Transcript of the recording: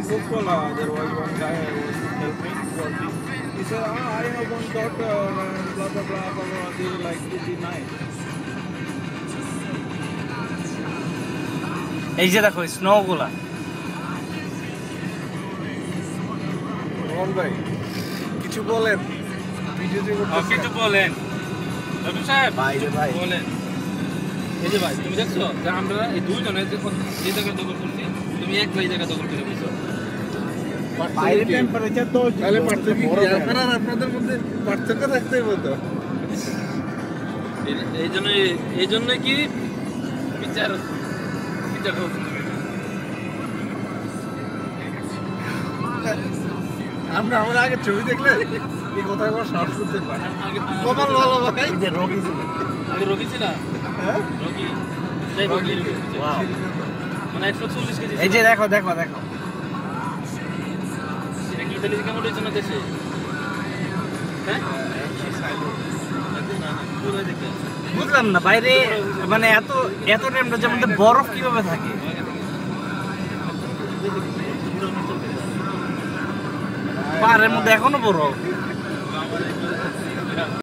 in Coca-Cola, there was one guy who was helping working. He said, I have one daughter, and blah, blah, blah, blah, blah. They like to be nice. এই যে দেখো স্নোগুলা রহমান ভাই কিছু বলেন কিছু বলেন রবি সাহেব বাইরে ভাই বলেন এই যে ভাই তুমি দেখছো যে আমরা এই দুইজনে যে জায়গা দখল করছি তুমি এক জায়গা দখল করে বসছো বাইরে টেম্পারেচার তো তাহলে পার্থক্য কি আপনারা আপনাদের মধ্যে পার্থক্য থাকতে হবে তো এই জন্য কি বিচার আমরা আগে ছবি দেখলে এই কথাগুলো সাহস করতে পারি কপাল ভালো ভাই যে রোগী ছিল আগে রোগী ছিল হ্যাঁ রোগী সেই রোগী ওয়াও মানে 140 কেজি এই যে দেখো দেখো দেখো এটা কি ইতালি কেমন হয়েছে না দেশে হ্যাঁ বুঝলাম না বাইরে মানে এত এত টেম্পারেচার মধ্যে বরফ কিভাবে থাকে পাহাড়ের মধ্যে এখনো বরফ